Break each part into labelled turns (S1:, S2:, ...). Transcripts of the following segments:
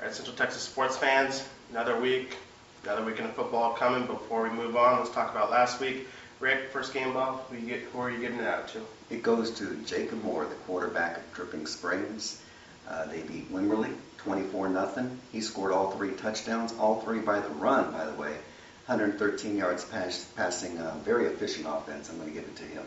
S1: Right, Central Texas sports fans, another weekend of football coming. Before we move on, let's talk about last week. Rick, first game ball, who are you giving it out to?
S2: It goes to Jacob Moore, the quarterback of Dripping Springs. They beat Wimberley 24-0. He scored all 3 touchdowns, all 3 by the run, by the way. 113 yards passing, very efficient offense. I'm going to give it to him.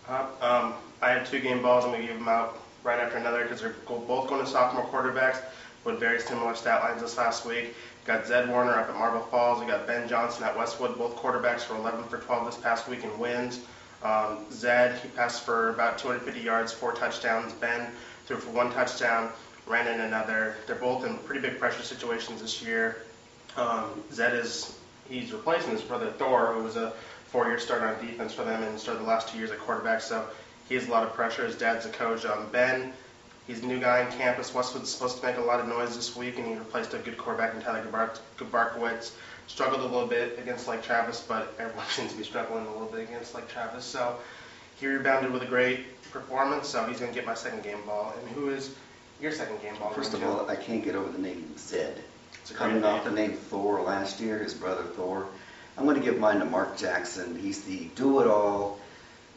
S1: I have 2 game balls. I'm going to give them out right after another because they're both going to sophomore quarterbacks with very similar stat lines this last week. You got Zed Warner up at Marble Falls. We got Ben Johnson at Westwood. Both quarterbacks were 11 for 12 this past week in wins. Zed, he passed for about 250 yards, 4 touchdowns. Ben threw for 1 touchdown, ran in another. They're both in pretty big pressure situations this year. Zed he's replacing his brother Thor, who was a 4-year starter on defense for them and started the last 2 years at quarterback, so he has a lot of pressure. His dad's a coach. Ben, he's a new guy on campus. Westwood's supposed to make a lot of noise this week, and he replaced a good quarterback in Tyler Gabarkowitz. Struggled a little bit against Lake Travis, but everyone seems to be struggling a little bit against Lake Travis. So he rebounded with a great performance, so he's going to get my second game ball. And who is your second game ball?
S2: First of all, I can't get over the name Zed. Coming off the name Thor last year, his brother Thor. I'm going to give mine to Mark Jackson. He's the do-it-all,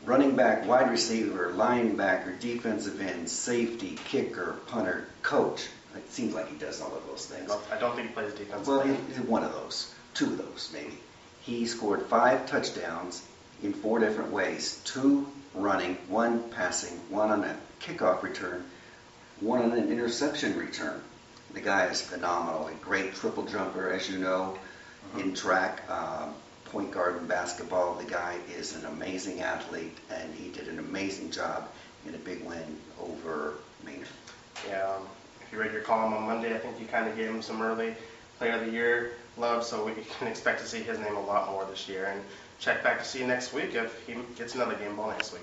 S2: running back, wide receiver, linebacker, defensive end, safety, kicker, punter, coach. It seems like he does all of those things.
S1: I don't think he plays defense.
S2: Well, he's one of those, 2 of those maybe. He scored 5 touchdowns in 4 different ways. 2 running, 1 passing, 1 on a kickoff return, 1 on an interception return. The guy is phenomenal. A great triple jumper, as you know, in track, point guard in basketball. The guy is an amazing athlete, and he did an amazing job in a big win over Maynard.
S1: Yeah, if you read your column on Monday, I think you kind of gave him some early Player of the Year love, so we can expect to see his name a lot more this year. And check back to see next week if he gets another game ball next week.